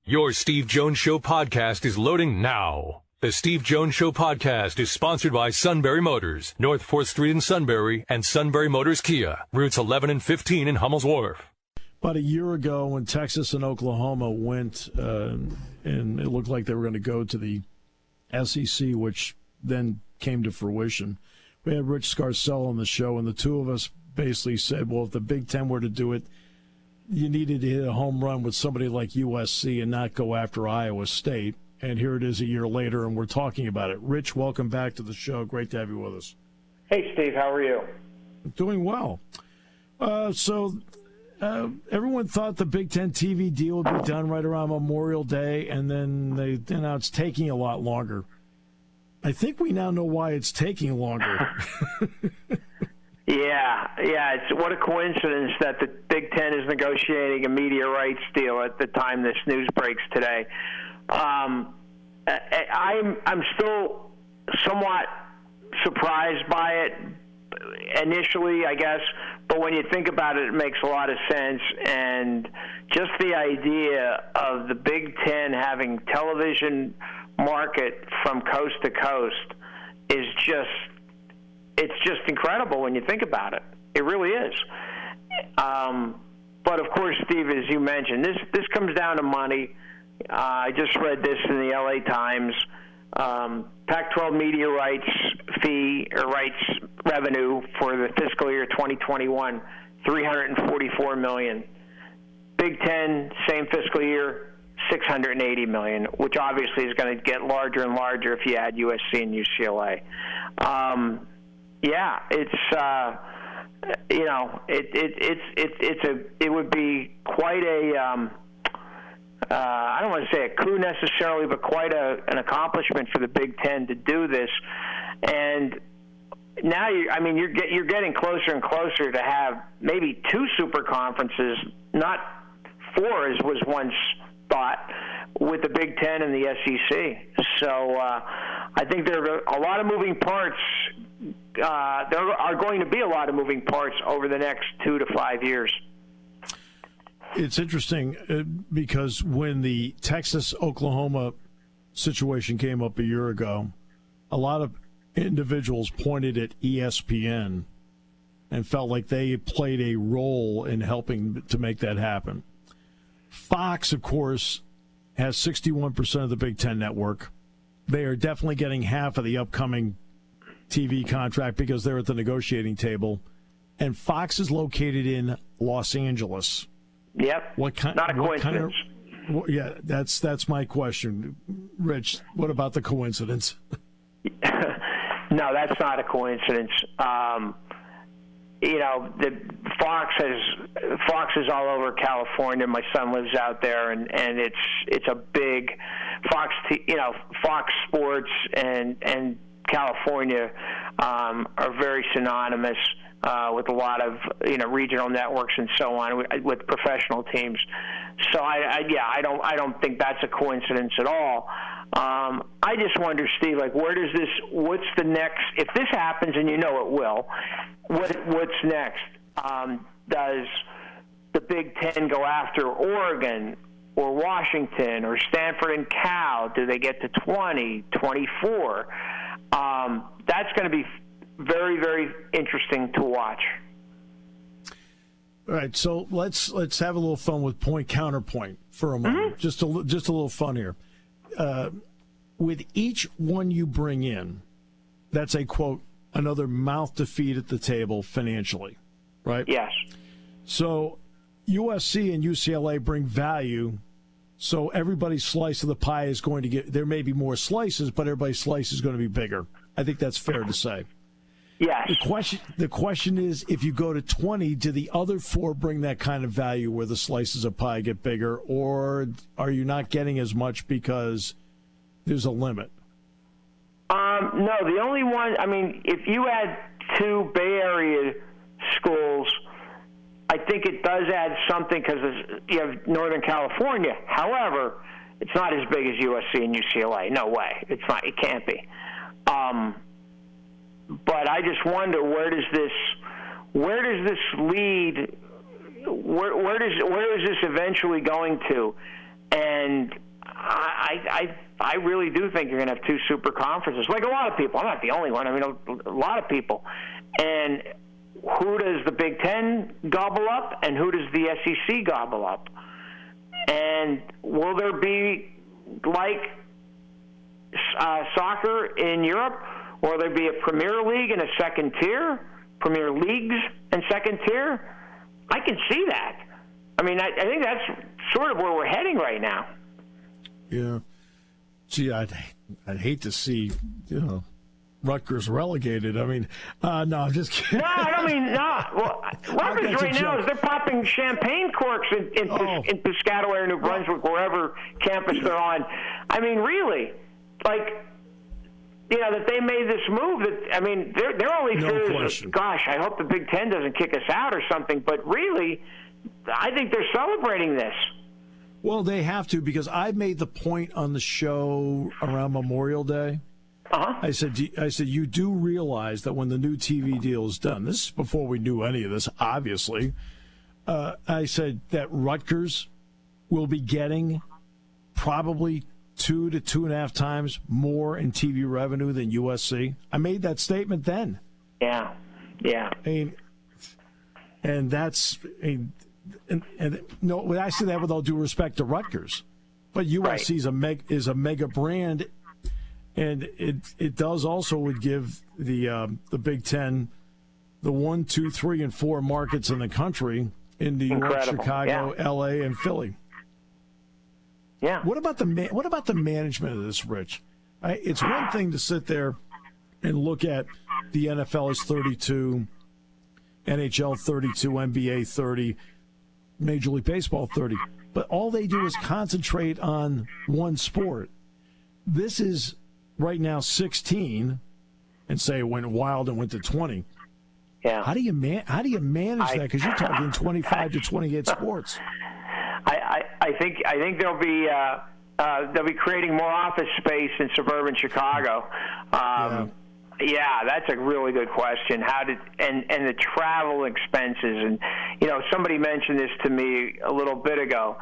Your Steve Jones Show podcast is loading now. The Steve Jones Show podcast is sponsored by Sunbury Motors, North 4th Street in Sunbury, and Sunbury Motors Kia, routes 11 and 15 in Hummel's Wharf. About a year ago when Texas and Oklahoma went, and it looked like they were going to go to the SEC, which then came to fruition, we had Rich Scarcella on the show, and the two of us basically said, well, if the Big Ten were to do it, you needed to hit a home run with somebody like USC and not go after Iowa State. And here it is a year later, and we're talking about it. Rich, welcome back to the show. Great to have you with us. Hey, Steve. How are you? Doing well. Everyone thought the Big Ten TV deal would be done right around Memorial Day, and then now it's taking a lot longer. I think we now know why it's taking longer. Yeah. It's what a coincidence that the Big Ten is negotiating a media rights deal at the time this news breaks today. I'm still somewhat surprised by it initially, I guess, but when you think about it, it makes a lot of sense. And just the idea of the Big Ten having television market from coast to coast is it's just incredible when you think about it. It really is. But of course, Steve, as you mentioned, this comes down to money. I just read this in the LA Times. Pac-12 media rights fee or rights revenue for the fiscal year 2021, $344 million. Big Ten, same fiscal year, $680 million, which obviously is going to get larger and larger if you add USC and UCLA. It would be quite a I don't want to say a coup necessarily, but quite an accomplishment for the Big Ten to do this. And now you're getting closer and closer to have maybe two super conferences, not four as was once thought, with the Big Ten and the SEC. So I think there are a lot of moving parts. There are going to be a lot of moving parts over the next 2 to 5 years. It's interesting because when the Texas-Oklahoma situation came up a year ago, a lot of individuals pointed at ESPN and felt like they played a role in helping to make that happen. Fox, of course, has 61% of the Big Ten network. They are definitely getting half of the upcoming TV contract because they're at the negotiating table. And Fox is located in Los Angeles. Yep. Not a coincidence. That's my question. Rich, what about the coincidence? No, that's not a coincidence. The Fox is all over California. My son lives out there, and it's a big Fox. Fox Sports and California are very synonymous with a lot of regional networks and so on with professional teams. So I don't think that's a coincidence at all. I just wonder, Steve, what's the next, if this happens, and it will, what's next? Does the Big Ten go after Oregon or Washington or Stanford and Cal? Do they get to 20, 24? That's going to be very, very interesting to watch. All right, so let's have a little fun with point counterpoint for a moment. Mm-hmm. Just a little fun here. With each one you bring in, that's a quote, another mouth to feed at the table financially, right? Yes. So USC and UCLA bring value, so everybody's slice of the pie is going to get, there may be more slices, but everybody's slice is going to be bigger. I think that's fair to say. Yes. The question is, if you go to 20, do the other four bring that kind of value where the slices of pie get bigger, or are you not getting as much because there's a limit? No, the only one, if you add two Bay Area schools, I think it does add something because you have Northern California. However, it's not as big as USC and UCLA. No way. It's not. It can't be. But I just wonder, where does this lead? Where is this eventually going to? And I really do think you're going to have two super conferences, like a lot of people. I'm not the only one. I mean, a lot of people. And who does the Big Ten gobble up, and who does the SEC gobble up? And will there be, like soccer in Europe, will there be a Premier League and a second tier, Premier Leagues and second tier? I can see that. I mean, I think that's sort of where we're heading right now. Yeah. Gee, I'd hate to see, Rutgers relegated. I mean, no, I'm just kidding. No, I don't mean, no. Well, Rutgers right now is they're popping champagne corks in Piscataway or New Brunswick, wherever campus they're on. I mean, really, that they made this move. That, I mean, they're only fears, gosh, I hope the Big Ten doesn't kick us out or something. But really, I think they're celebrating this. Well, they have to, because I made the point on the show around Memorial Day. Uh-huh. I said, you do realize that when the new TV deal is done, this is before we knew any of this, obviously. I said that Rutgers will be getting probably 2 to 2.5 times more in TV revenue than USC. I made that statement then. Yeah. I mean, and that's. And no, I say that with all due respect to Rutgers, but USC is a mega brand, and it does also would give the Big Ten the 1, 2, 3, and 4 markets in the country in New York, Chicago, LA, and Philly. Yeah. What about the management of this, Rich? It's one thing to sit there and look at the NFL is 32, NHL 32, NBA 30. Major League Baseball 30, but all they do is concentrate on one sport. This is right now 16, and say it went wild and went to 20. Yeah. How do you manage that? Because you're talking 25 to 28 sports. I think they'll be creating more office space in suburban Chicago. Yeah, that's a really good question. And the travel expenses, and somebody mentioned this to me a little bit ago.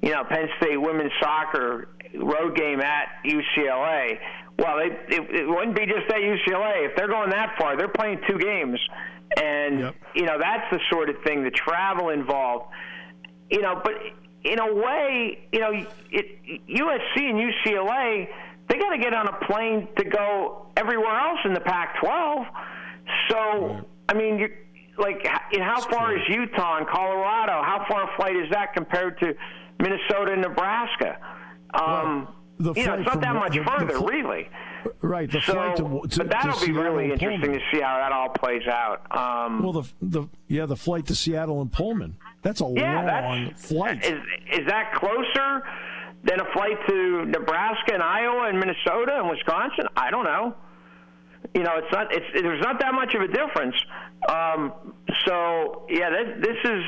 Penn State women's soccer road game at UCLA. Well, it wouldn't be just at UCLA. If they're going that far, they're playing 2 games, and that's the sort of thing, the travel involved. But in a way, USC and UCLA, they got to get on a plane to go everywhere else in the Pac-12. So, I mean, how far is Utah and Colorado? How far a flight is that compared to Minnesota and Nebraska? It's not that much further, really. Right. The flight but that'll be really interesting to see how that all plays out. The flight to Seattle and Pullman. That's a long flight. Is that closer than a flight to Nebraska and Iowa and Minnesota and Wisconsin? I don't know. There's not that much of a difference. This is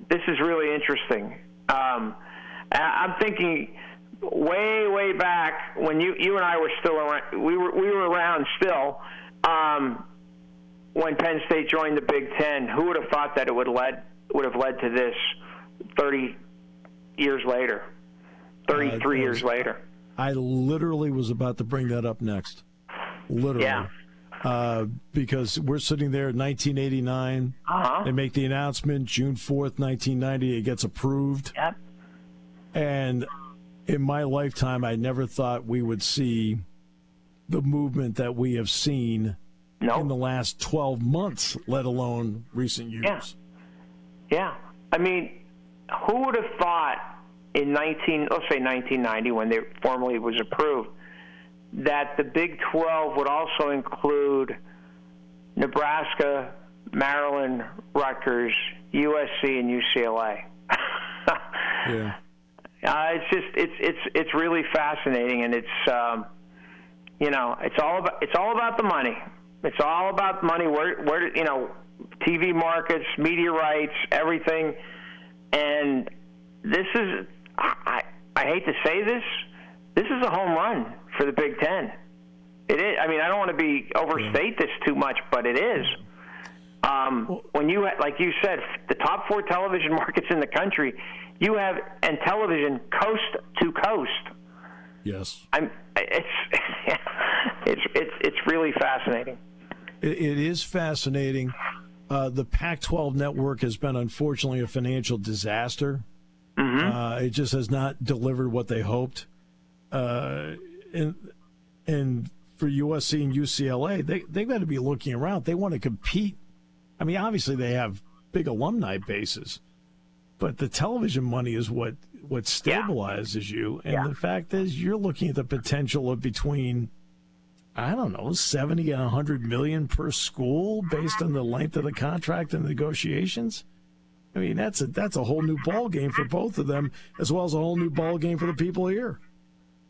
this is really interesting. I'm thinking way back when you and I were still around. We were around still when Penn State joined the Big Ten. Who would have thought that it would have led to this 30 years later, 33 years later? I literally was about to bring that up next. Literally. Yeah. Because we're sitting there in 1989. Uh-huh. They make the announcement, June 4th, 1990. It gets approved. Yep. And in my lifetime, I never thought we would see the movement that we have seen in the last 12 months, let alone recent years. Yeah. I mean, who would have thought in 1990, when they formally was approved, that the Big 12 would also include Nebraska, Maryland, Rutgers, USC, and UCLA. Yeah. It's really fascinating, and it's all about the money. It's all about money. Where TV markets, media rights, everything, and this is. I hate to say this. This is a home run for the Big Ten. It is. I mean, I don't want to overstate this too much, but it is. When you, like you said, the top 4 television markets in the country, you have, and television coast to coast. Yes. It's really fascinating. It is fascinating. The Pac-12 network has been, unfortunately, a financial disaster. It just has not delivered what they hoped. And for USC and UCLA, they've got to be looking around. They want to compete. I mean, obviously they have big alumni bases, but the television money is what stabilizes you. And the fact is, you're looking at the potential of between, I don't know, 70 and 100 million per school based on the length of the contract and negotiations. I mean, that's a whole new ball game for both of them, as well as a whole new ball game for the people here.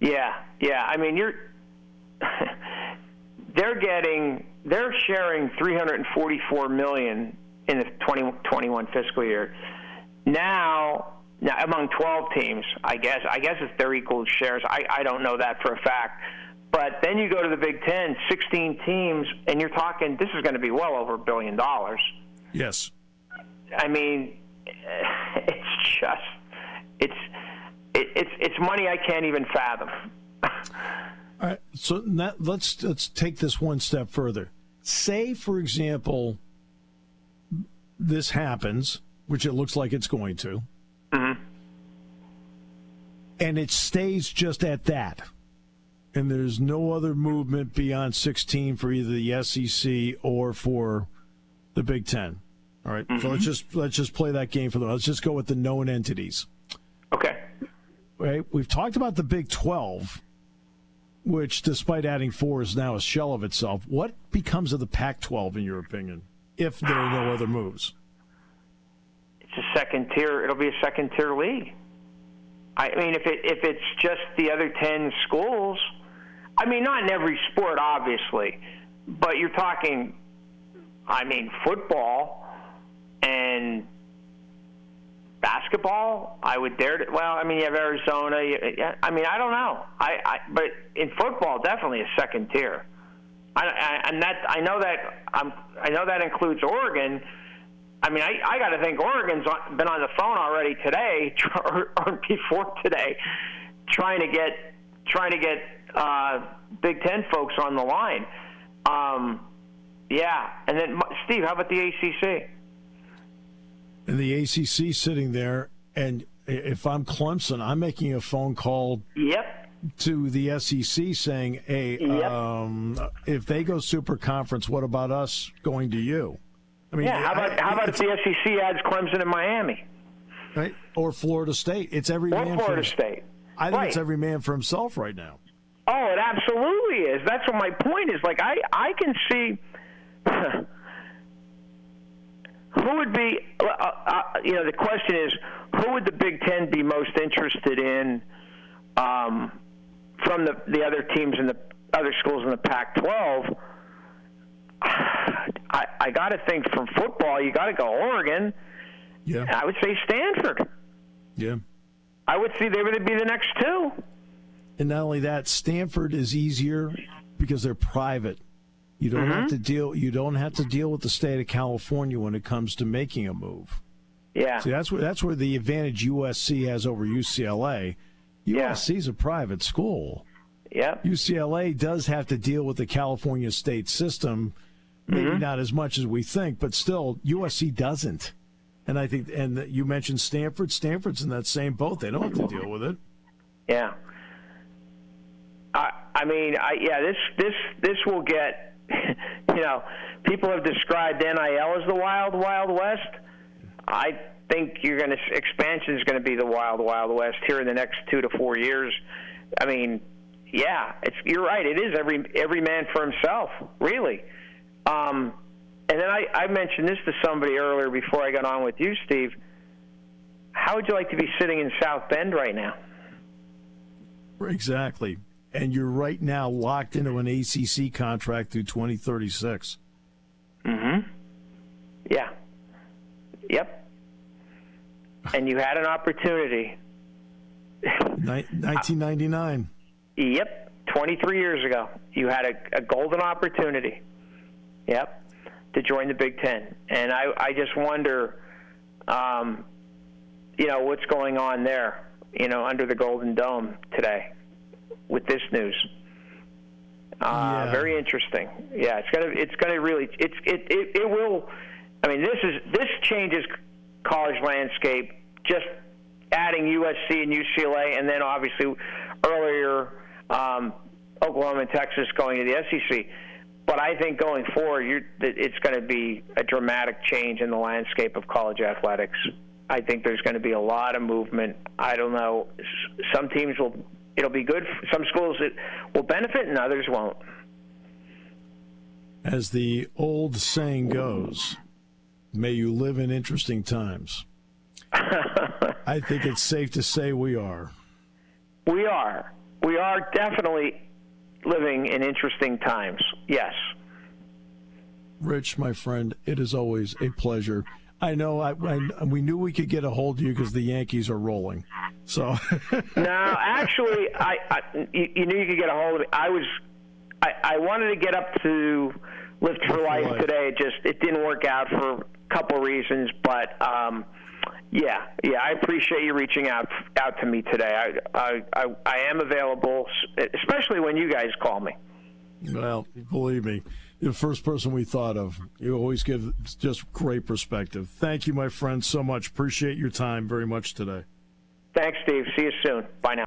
Yeah. I mean, they're sharing $344 million in the 2021 fiscal year. Now among 12 teams, I guess it's their equal shares. I don't know that for a fact. But then you go to the Big Ten, 16 teams, and you're talking, this is going to be well over $1 billion. Yes. I mean, it's money I can't even fathom. All right, so let's take this one step further. Say, for example, this happens, which it looks like it's going to, and it stays just at that, and there's no other movement beyond 16 for either the SEC or for the Big Ten. All right, so let's just play that game for them. Let's just go with the known entities. Okay. Right, we've talked about the Big 12, which, despite adding 4, is now a shell of itself. What becomes of the Pac-12, in your opinion, if there are no other moves? It's a second tier. It'll be a second-tier league. I mean, if it's just the other 10 schools, I mean, not in every sport, obviously, but you're talking, I mean, football and basketball, I would dare to. Well, I mean, you have Arizona. I mean, I don't know. But in football, definitely a second tier. I know that includes Oregon. I mean, I got to think Oregon's been on the phone already today, or before today, trying to get Big Ten folks on the line. And then Steve, how about the ACC? And the ACC sitting there, and if I'm Clemson, I'm making a phone call to the SEC saying, hey, if they go super conference, what about us going to you? I mean, how about if the SEC adds Clemson and Miami? Right? Or Florida State. It's every man Florida State. I think it's every man for himself right now. Oh, it absolutely is. That's what my point is. Like, I can see who would be, the question is, who would the Big Ten be most interested in from the other teams and the other schools in the Pac-12? I got to think from football, you got to go Oregon. Yeah. I would say Stanford. Yeah. I would see they would be the next 2. And not only that, Stanford is easier because they're private. You don't have to deal. You don't have to deal with the state of California when it comes to making a move. Yeah. See, that's where the advantage USC has over UCLA. USC is a private school. Yeah. UCLA does have to deal with the California state system, maybe not as much as we think, but still, USC doesn't. And I think, and you mentioned Stanford. Stanford's in that same boat. They don't have to deal with it. Yeah. This will get. People have described NIL as the wild, wild west. I think expansion is going to be the wild, wild west here in the next 2 to 4 years. I mean, you're right. It is every man for himself, really. And then I mentioned this to somebody earlier before I got on with you, Steve. How would you like to be sitting in South Bend right now? Exactly. And you're right now locked into an ACC contract through 2036. Yeah. Yep. And you had an opportunity. 1999. Yep. 23 years ago. You had a golden opportunity. Yep. to join the Big Ten. And I just wonder, what's going on there, under the Golden Dome today with this news. Very interesting. Yeah, it's gonna really it will. I mean, this changes college landscape. Just adding USC and UCLA, and then obviously earlier Oklahoma and Texas going to the SEC. But I think going forward, it's going to be a dramatic change in the landscape of college athletics. I think there's going to be a lot of movement. I don't know. Some teams it'll be good. Some schools it will benefit, and others won't. As the old saying goes, may you live in interesting times. I think it's safe to say we are. We are. We are definitely living in interesting times. Yes. Rich, my friend, it is always a pleasure. I know we knew we could get a hold of you because the Yankees are rolling. So no, actually, you knew you could get a hold of me. I wanted to get up to Lift for Life today. It didn't work out for a couple of reasons, but yeah, I appreciate you reaching out to me today. I am available, especially when you guys call me. Well, believe me, you're the first person we thought of. You always give just great perspective. Thank you, my friend, so much. Appreciate your time very much today. Thanks, Steve. See you soon. Bye now.